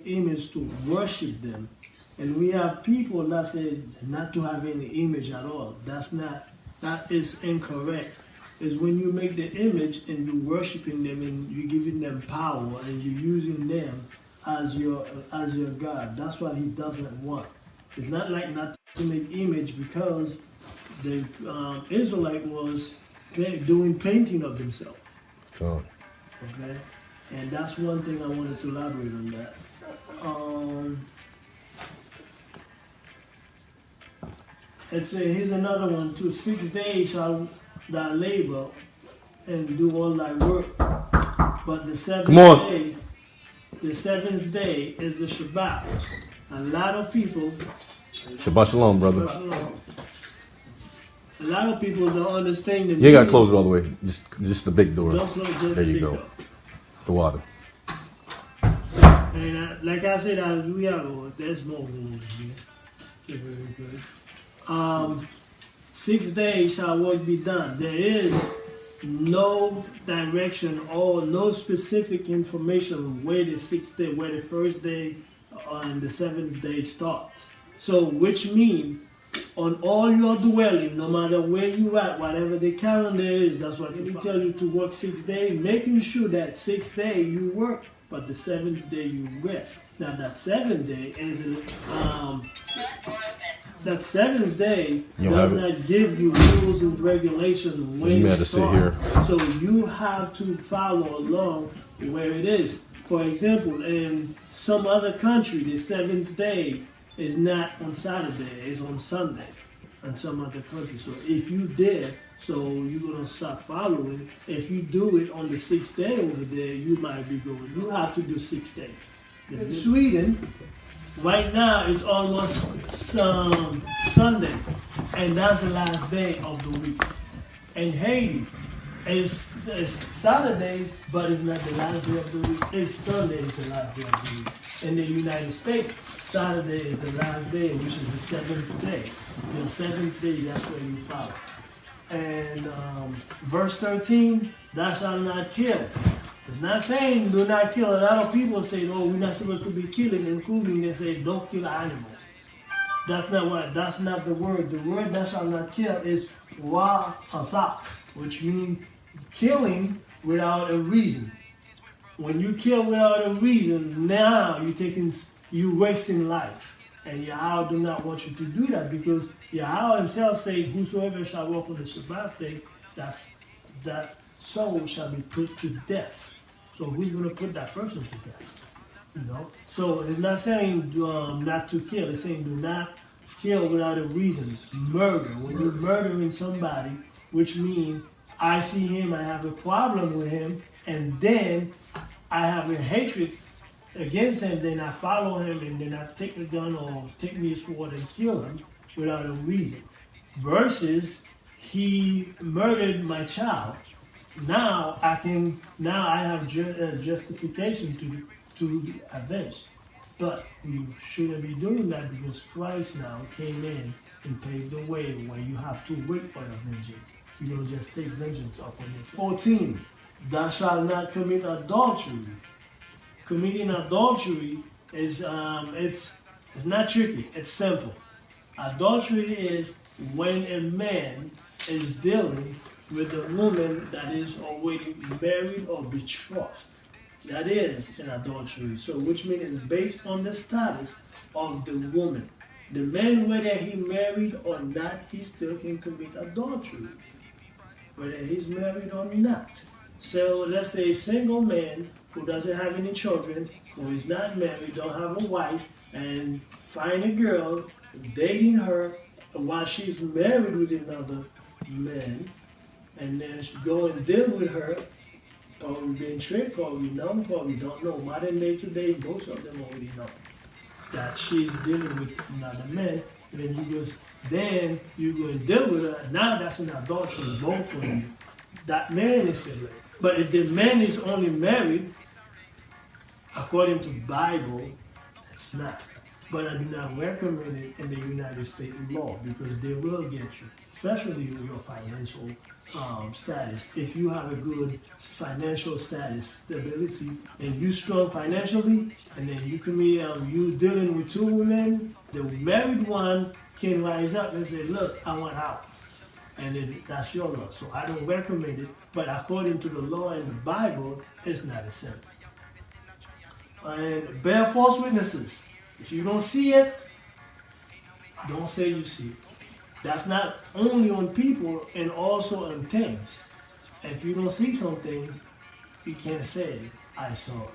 image to worship them. And we have people that say not to have any image at all. That is incorrect. It's when you make the image and you're worshiping them and you're giving them power and you're using them as your God. That's what he doesn't want. It's not like not to make image, because the Israelite was doing painting of themselves. Cool. Okay, and that's one thing I wanted to elaborate on that. Let's say here's another one too. 6 days shall thy labor and do all thy work, but the seventh day is the Shabbat. A lot of people. Shabbat shalom, brother. A lot of people don't understand the. You ain't gotta close it all the way. Just the big door. Don't close just there the you big go. door. The water. And like I said, we have there's more rules here. Very good. 6 days shall work be done. There is no direction or no specific information where the 6th day, where the first day and the 7th day starts. So, which means on all your dwelling, no matter where you at, whatever the calendar is, that's what we tell you to work 6 days, making sure that 6th day you work, but the 7th day you rest. Now that 7th day is that 7th day does not give you rules and regulations when you start. So you have to follow along where it is. For example, in some other country, the 7th day is not on Saturday, it's on Sunday in some other country. So if you did, so you're going to start following. If you do it on the 6th day over there, you might be going. You have to do 6 days. In Sweden, right now it's almost Sunday, and that's the last day of the week. In Haiti, it's Saturday, but it's not the last day of the week. It's Sunday is the last day of the week. In the United States, Saturday is the last day, which is the 7th day. The 7th day, that's where you follow. And verse 13, thou shalt not kill. It's not saying do not kill. A lot of people say, oh, we're not supposed to be killing, including they say don't kill animals. That's not the word. The word thou shalt not kill is wa hasak, which means killing without a reason. When you kill without a reason, now you're wasting life. And Yahweh do not want you to do that, because Yahweh himself said, whosoever shall walk on the Shabbat day, that soul shall be put to death. So who's going to put that person to death? You know? So it's not saying not to kill. It's saying do not kill without a reason. Murder. When you're murdering somebody, which means I see him, I have a problem with him, and then I have a hatred against him, then I follow him, and then I take a gun or take me a sword and kill him without a reason. Versus he murdered my child. Now I have justification to avenge. But you shouldn't be doing that, because Christ now came in and paved the way where you have to wait for your vengeance. You don't just take vengeance upon yourself. 14. Thou shalt not commit adultery. Committing adultery is it's not tricky. It's simple. Adultery is when a man is dealing with a woman that is already married or betrothed. That is an adultery. So, which means it's based on the status of the woman. The man, whether he married or not, he still can commit adultery, whether he's married or not. So let's say a single man who doesn't have any children, who is not married, don't have a wife, and find a girl, dating her while she's married with another man, and then go and deal with her, probably being tricked, probably don't know. Modern day today, most of them already know that she's dealing with another man, and then you go and deal with her, and now that's an adultery, both of you. That man is still married. But if the man is only married, according to the Bible, it's not. but I do not recommend it in the United States law because they will get you, especially with your financial status. If you have a good financial status, stability, and you strong financially, and then you can be you dealing with two women, the married one can rise up and say, "Look, I want out," and then that's your law. So I don't recommend it, but according to the law in the Bible, it's not a sin. And bear false witnesses. If you don't see it, don't say you see it. That's not only on people and also on things. If you don't see some things, you can't say, I saw it.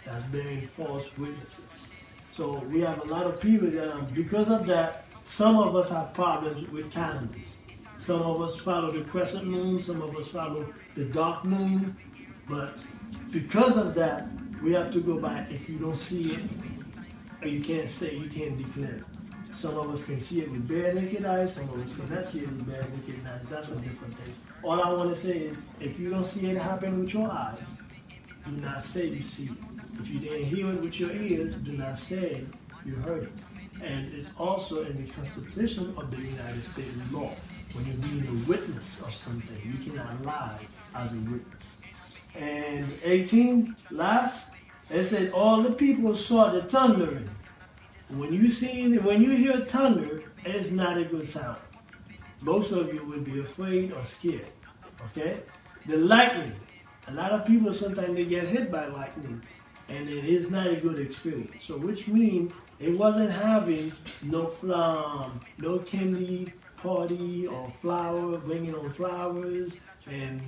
That's bearing false witnesses. So we have a lot of people that, because of that, some of us have problems with calendars. Some of us follow the crescent moon, some of us follow the dark moon. But because of that, we have to go by, if you don't see it, or you can't say, you can't declare it. Some of us can see it with bare naked eyes, some of us cannot see it with bare naked eyes. That's a different thing. All I want to say is, if you don't see it happen with your eyes, do not say you see it. If you didn't hear it with your ears, do not say you heard it. And it's also in the Constitution of the United States law. When you're being a witness of something, you cannot lie as a witness. And 18, last, it said all the people saw the thundering. When you hear thunder, it's not a good sound. Most of you would be afraid or scared. Okay? The lightning. A lot of people sometimes they get hit by lightning, and it is not a good experience. So which means it wasn't having no candy party or bringing on flowers, and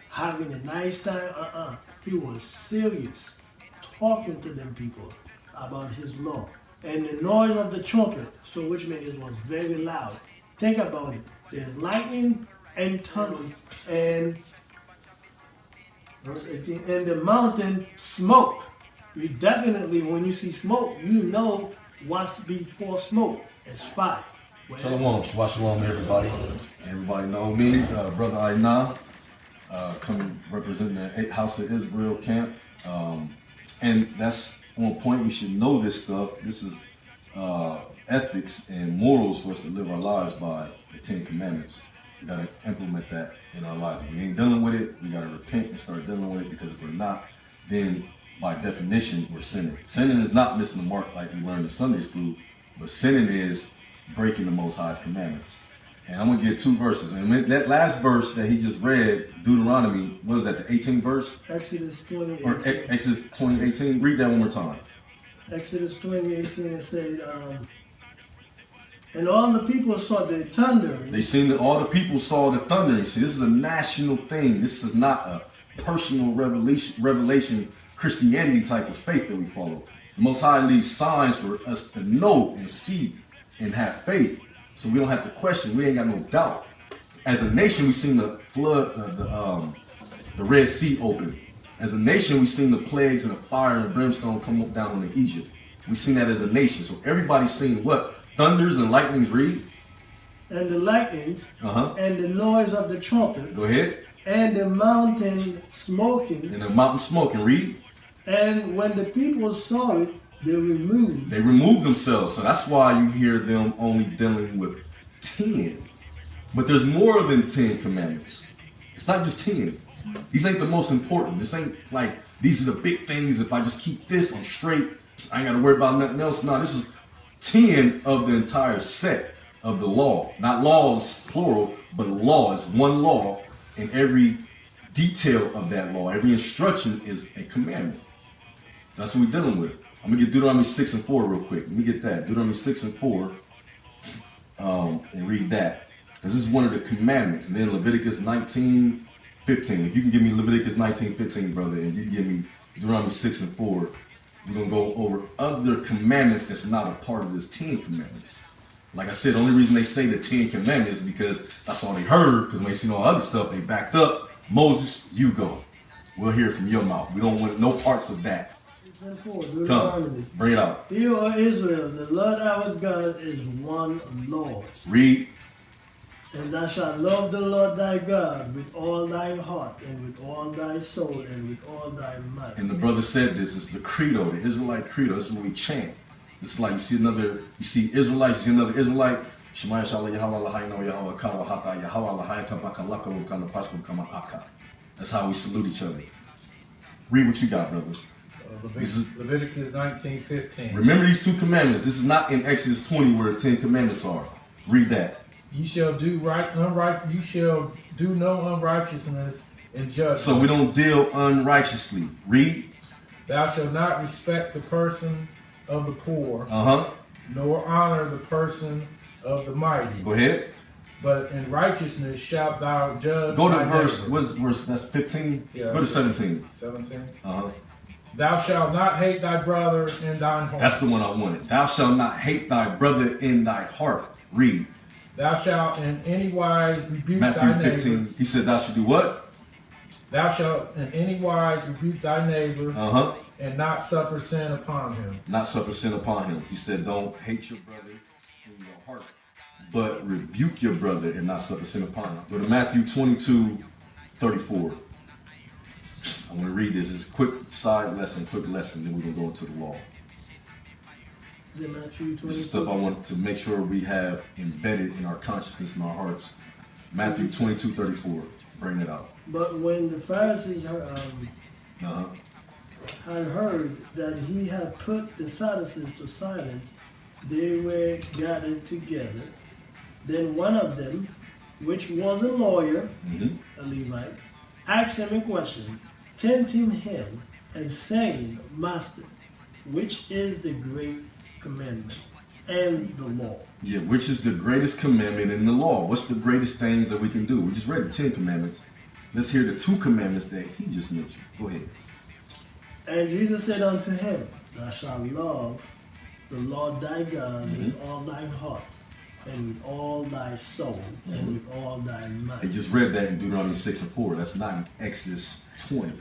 having a nice time. He was serious, talking to them people about his law. And the noise of the trumpet, so which means it was very loud. Think about it. There's lightning and thunder, and verse 18, and the mountain smoke. You definitely, when you see smoke, you know what's before smoke. It's fire. Shalom, Shabbat Shalom, everybody. Everybody know me, Brother Aina, coming representing the House of Israel camp. And that's on point. We should know this stuff. This is ethics and morals for us to live our lives by, the Ten Commandments. We got to implement that in our lives. If we ain't dealing with it, we got to repent and start dealing with it, because if we're not, then by definition, we're sinning. Sinning is not missing the mark like we learned in Sunday school, but sinning is breaking the Most High's commandments. And I'm going to get two verses. And that last verse that he just read, Deuteronomy, what is that, the 18th verse? Exodus 20:18. Or Exodus 20:18. Read that one more time. Exodus 20:18, it said, and all the people saw the thunder. All the people saw the thundering. See, this is a national thing. This is not a personal revelation Christianity type of faith that we follow. The Most High leaves signs for us to know and see and have faith, so we don't have to question. We ain't got no doubt. As a nation, we've seen the flood, the Red Sea open. As a nation, we've seen the plagues and the fire and the brimstone come up down on Egypt. We've seen that as a nation. So everybody's seen what? Thunders and lightnings, read. And the lightnings, and the noise of the trumpet. Go ahead. And the mountain smoking. And the mountain smoking, read. And when the people saw it, they removed themselves. So that's why you hear them only dealing with 10. But there's more than 10 commandments. It's not just 10. These ain't the most important. This ain't like, these are the big things. If I just keep this, I'm straight. I ain't got to worry about nothing else. No, this is 10 of the entire set of the law. Not laws, plural, but law is one law. And every detail of that law, every instruction is a commandment. So that's what we're dealing with. I'm going to get Deuteronomy 6 and 4 real quick. Let me get that. Deuteronomy 6 and 4. And read that. This is one of the commandments. And then Leviticus 19:15. If you can give me Leviticus 19:15, brother, and you give me Deuteronomy 6 and 4, we're going to go over other commandments that's not a part of this 10 commandments. Like I said, the only reason they say the 10 commandments is because that's all they heard. Because when they seen all other stuff, they backed up. Moses, you go. We'll hear it from your mouth. We don't want no parts of that. Come, bring it out. Hear, O Israel, the Lord our God is one Lord. Read. And thou shalt love the Lord thy God with all thy heart, and with all thy soul, and with all thy might. And the brother said this is the credo, the Israelite credo. This is what we chant. It's like you see Israelites, you see another Israelite. Shemaya Shala Yahweh Lahaino Yahweh Kawa Hata Yahweh Lahayaka Bakalaka Wukana Pasku Kama Aka. That's how we salute each other. Read what you got, brother. Leviticus 19:15. Remember these 2 commandments. This is not in Exodus 20 where the 10 commandments are. Read that. You shall do You shall do no unrighteousness in judgment. So we don't deal unrighteously. Read. Thou shalt not respect the person of the poor, nor honor the person of the mighty. Go ahead. But in righteousness shalt thou judge. Go to verse. What's verse? That's 15. Yeah, go to 17. 17. Thou shalt not hate thy brother in thine heart. That's the one I wanted. Thou shalt not hate thy brother in thy heart. Read. Thou shalt in any wise rebuke Matthew thy 15. neighbor. He said thou should do what? Thou shalt in any wise rebuke thy neighbor and not suffer sin upon him. Not suffer sin upon him. He said don't hate your brother in your heart, but rebuke your brother and not suffer sin upon him. Go to Matthew 22:34. I'm going to read this. It's a quick side lesson, then we're going to go into the law. This is stuff I want to make sure we have embedded in our consciousness and our hearts. Matthew 22:34. Bring it out. But when the Pharisees had heard that he had put the Sadducees to silence, they were gathered together. Then one of them, which was a lawyer, a Levite, asked him a question, tempting him and saying, Master, which is the great commandment and the law? Yeah, which is the greatest commandment in the law? What's the greatest things that we can do? We just read the 10 commandments. Let's hear the 2 commandments that he just mentioned. Go ahead. And Jesus said unto him, Thou shalt love the Lord thy God with all thine heart, and with all thy soul, and with all thy mind. They just read that in Deuteronomy 6:4. That's not in Exodus 20.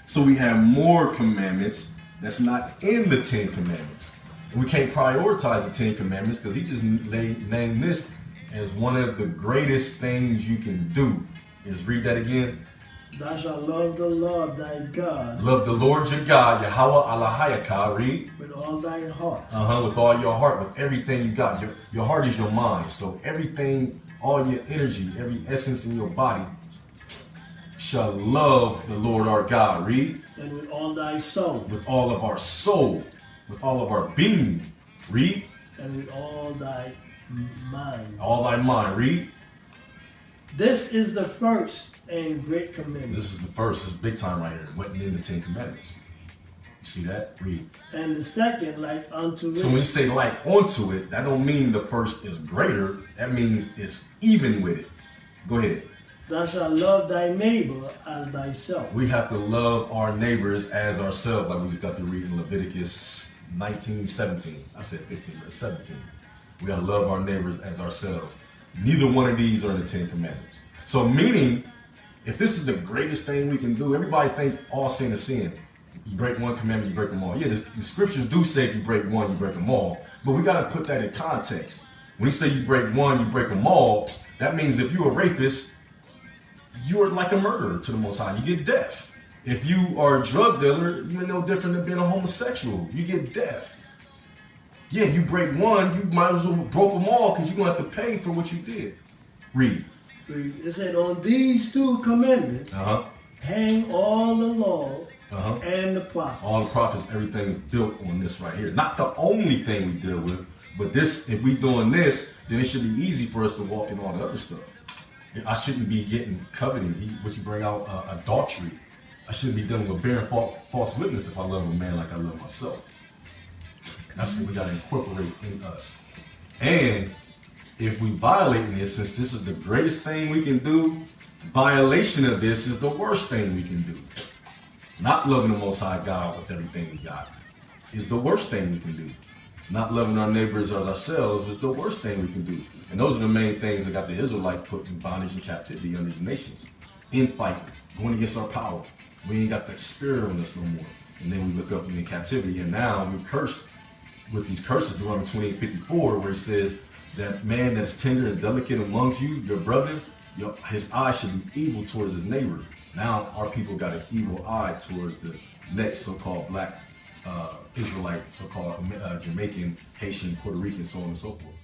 So we have more commandments that's not in the 10 commandments. And we can't prioritize the 10 commandments because he just named this as one of the greatest things you can do. Is read that again. Thou shalt love the Lord thy God. Love the Lord your God, Yahweh Alahayaka, read. With all thine heart. With all your heart, with everything you got. Your heart is your mind. So everything, all your energy, every essence in your body shall love the Lord our God, read. And with all thy soul. With all of our soul, with all of our being, read. And with all thy mind. All thy mind, read. This is the first and great commandment. This is the first. This is big time right here. It wasn't in the 10 commandments. You see that? Read. And the second, like unto it. So when you say like onto it, that don't mean the first is greater. That means it's even with it. Go ahead. Thou shalt love thy neighbor as thyself. We have to love our neighbors as ourselves, like we just got to read in Leviticus 19:17. I said 15, but 17. We got to love our neighbors as ourselves. Neither one of these are in the 10 commandments. So meaning, if this is the greatest thing we can do, everybody think all sin is sin. You break one commandment, you break them all. Yeah, the scriptures do say if you break one, you break them all. But we got to put that in context. When you say you break one, you break them all, that means if you're a rapist, you are like a murderer to the Most High. You get death. If you are a drug dealer, you're no different than being a homosexual. You get death. Yeah, you break one, you might as well broke them all because you're going to have to pay for what you did. Read. It said, on these 2 commandments, hang all the law and the prophets. All the prophets, everything is built on this right here. Not the only thing we deal with, but this. If we doing this, then it should be easy for us to walk in all the other stuff. I shouldn't be getting coveting, what you bring out, adultery. I shouldn't be dealing with bearing false witness if I love a man like I love myself. That's what we got to incorporate in us. And if we violate this, since this is the greatest thing we can do, violation of this is the worst thing we can do. Not loving the Most High God with everything we got is the worst thing we can do. Not loving our neighbors as ourselves is the worst thing we can do. And those are the main things that got the Israelites put in bondage and captivity under the nations. Infight, going against our power. We ain't got that spirit on us no more. And then we look up in captivity, and now we're cursed with these curses, Deuteronomy 28:54, where it says that man that's tender and delicate amongst you, your brother, his eye should be evil towards his neighbor. Now our people got an evil eye towards the next so-called black Israelite, so-called Jamaican, Haitian, Puerto Rican, so on and so forth.